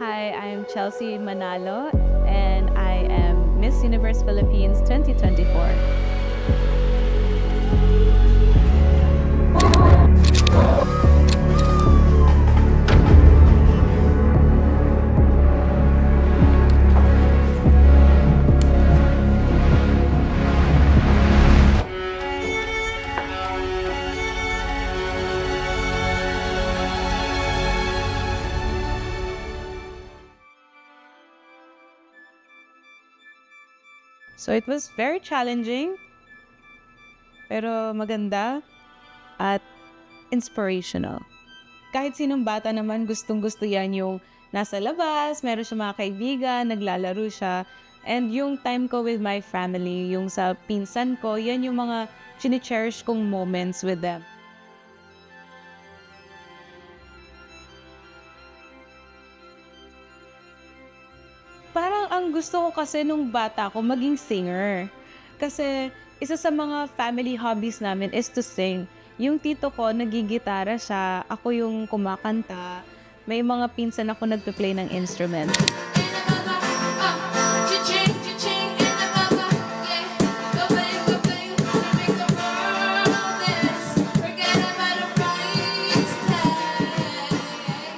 Hi, I'm Chelsea Manalo, and I am Miss Universe Philippines 2024. So it was very challenging, pero maganda at inspirational. Kahit sinong bata naman gustong-gusto yan yung nasa labas, meron siya mga kaibigan, naglalaro siya. And yung time ko with my family, yung sa pinsan ko, yan yung mga chine-cherish kong moments with them. Parang ang gusto ko kasi nung bata ko maging singer. Kasi isa sa mga family hobbies namin is to sing. Yung tito ko nagigitara siya, ako yung kumakanta. May mga pinsan ako nagpe-play ng instrument.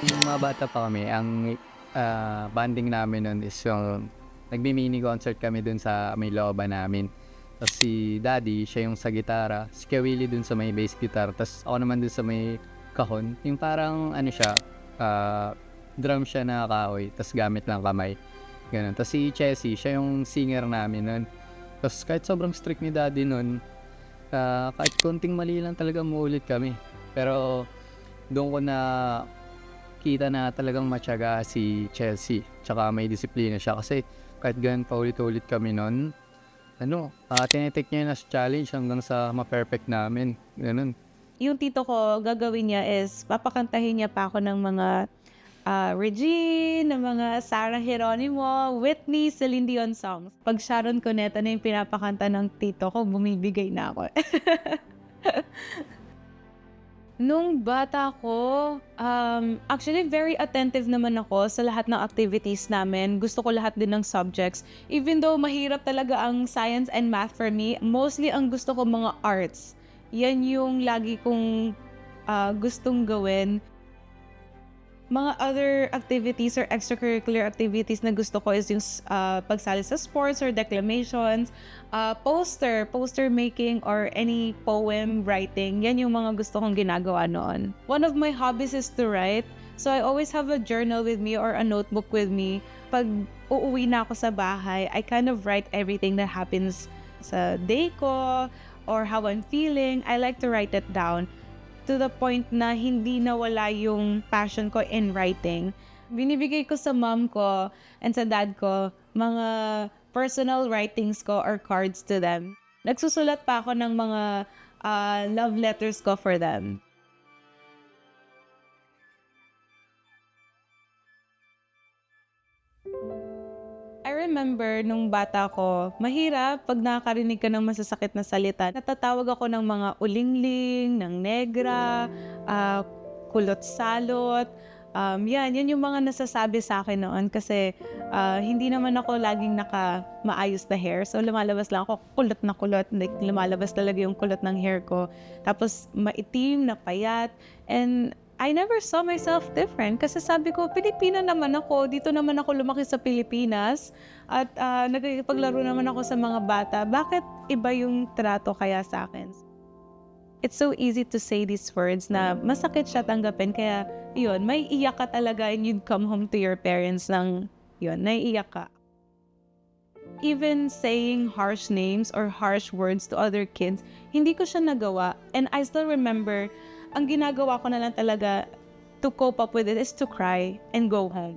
Nung mga bata pa kami, ang banding namin nun is yung nagmi-mini concert kami dun sa may looban namin. Tapos si Daddy, siya yung sa gitara, si Kawili dun sa may bass guitar, tapos ako naman dun sa may kahon. Yung parang ano siya, drum siya na kahoy, tapos gamit lang kamay. Ganun. Tapos si Chessy, siya yung singer namin nun. Tapos kahit sobrang strict ni Daddy nun, kahit konting mali lang talaga muulit kami. Pero doon ko na kita na talagang matyaga si Chelsea. Tsaka may disiplina siya kasi kahit ganun paulit-ulit kami nun, tinitake niya yun as challenge hanggang sa ma-perfect namin. Ganun. Yung tito ko, gagawin niya is papakantahin niya pa ako ng mga Regine, ng mga Sarah Geronimo, Whitney, Celine Dion songs. Pag Sharon Cuneta na yung pinapakanta ng tito ko, bumibigay na ako. Nung bata ko, actually very attentive naman ako sa lahat ng activities namin. Gusto ko lahat din ng subjects. Even though mahirap talaga ang science and math for me, mostly ang gusto ko mga arts. Yan yung lagi kong gustong gawin. Mga other activities or extracurricular activities na gusto ko is yung pagsali sa sports or declamations, poster making, or any poem writing. Yan yung mga gusto kong ginagawa noon. One of my hobbies is to write. So I always have a journal with me or a notebook with me. Pag uuwi na ako sa bahay, I kind of write everything that happens sa day ko or how I'm feeling. I like to write it down to the point na hindi nawala yung passion ko in writing. Binibigay ko sa mom ko and sa dad ko mga personal writings ko or cards to them. Nagsusulat pa ako ng mga love letters ko for them. I remember nung bata ko, mahirap pag nakakarinig ka ng masasakit na salita. Natatawag ako ng mga ulingling, ng negra, kulot-salot. Yan yung mga nasasabi sa akin noon kasi hindi naman ako laging maayos na hair. So lumalabas lang ako kulot na kulot. Like, lumalabas talaga yung kulot ng hair ko. Tapos maitim na payat. And I never saw myself different kasi sabi ko, Pilipina naman ako. Dito naman ako lumaki sa Pilipinas at nagpaglaro naman ako sa mga bata. Bakit iba yung trato kaya sa akin? It's so easy to say these words na masakit siya tanggapin. Kaya yun, may iyak ka talaga and you'd come home to your parents ng yun, naiiyak ka. Even saying harsh names or harsh words to other kids, hindi ko siya nagawa. And I still remember, ang ginagawa ko na lang talaga to cope up with it is to cry and go home.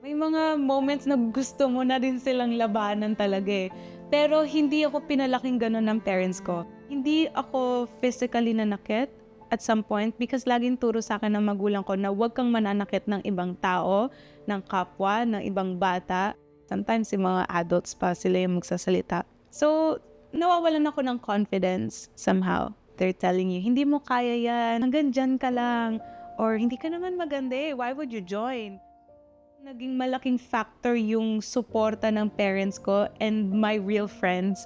May mga moments na gusto mo na din silang labanan talaga eh. Pero hindi ako pinalaking ganun ng parents ko. Hindi ako physically nanakit at some point because laging turo sa akin ng magulang ko na huwag kang mananakit ng ibang tao, ng kapwa, ng ibang bata. Sometimes yung mga adults pa sila yung magsasalita. So, nawawalan ako ng confidence somehow. They're telling you, hindi mo kaya yan, hanggang dyan ka lang. Or hindi ka naman maganda eh, why would you join? Naging malaking factor yung suporta ng parents ko and my real friends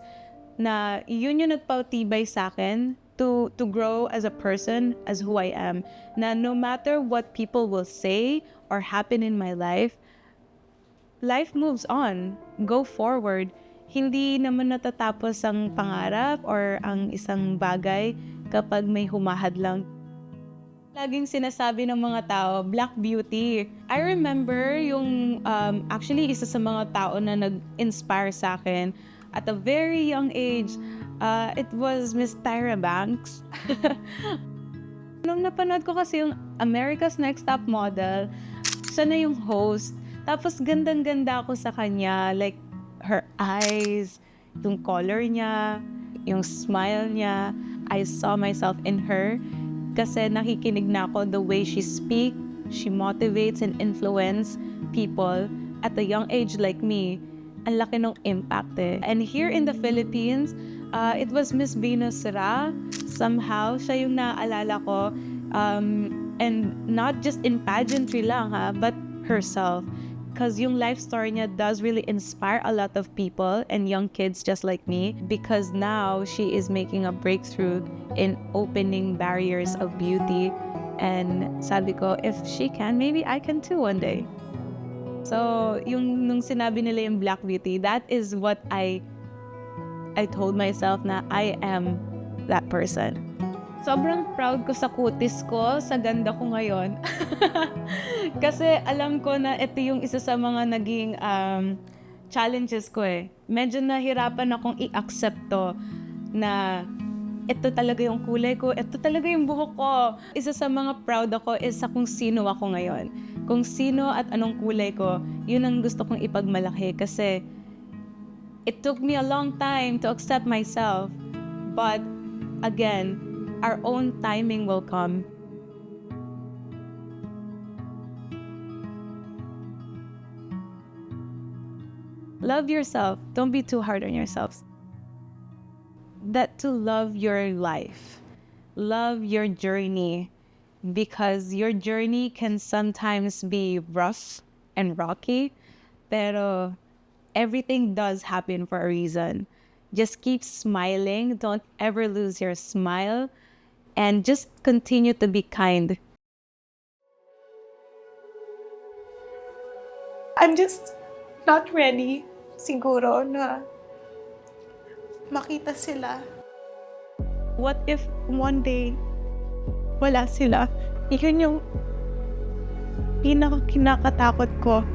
na yun yung nagpautibay sa akin to grow as a person, as who I am. Na no matter what people will say or happen in my life, life moves on. Go forward. Hindi naman natatapos ang pangarap or ang isang bagay kapag may humahadlang. Laging sinasabi ng mga tao, Black Beauty. I remember yung, actually, isa sa mga tao na nag-inspire sa akin at a very young age, it was Miss Tyra Banks. Nung napanood ko kasi yung America's Next Top Model, siya na yung host. Tapos gandang-ganda ako sa kanya. Like, her eyes, yung color niya, yung smile niya. I saw myself in her. Kasi nakikinig na ako the way she speak, she motivates and influence people at a young age like me. Ang laki ng impact eh. And here in the Philippines, it was Miss Venus Ra. Somehow, siya yung naaalala ko. And not just in pageantry lang but herself. Because yung life story niya does really inspire a lot of people and young kids just like me, because now she is making a breakthrough in opening barriers of beauty. And sabi ko, if she can, maybe I can too one day. So, nung sinabi nila yung Black Beauty, that is what I told myself na I am that person. Sobrang proud ko sa kutis ko, sa ganda ko ngayon. Kasi alam ko na ito yung isa sa mga naging challenges ko eh. Medyo nahirapan akong i-accept to na ito talaga yung kulay ko, ito talaga yung buhok ko. Isa sa mga proud ako is sa kung sino ako ngayon. Kung sino at anong kulay ko, yun ang gusto kong ipagmalaki kasi it took me a long time to accept myself. But again, our own timing will come. Love yourself. Don't be too hard on yourselves. That to love your life. Love your journey. Because your journey can sometimes be rough and rocky. Pero everything does happen for a reason. Just keep smiling. Don't ever lose your smile. And just continue to be kind. I'm just not ready, siguro, na makita sila. What if one day, wala sila? Yun yung pinaka kinakatakot ko.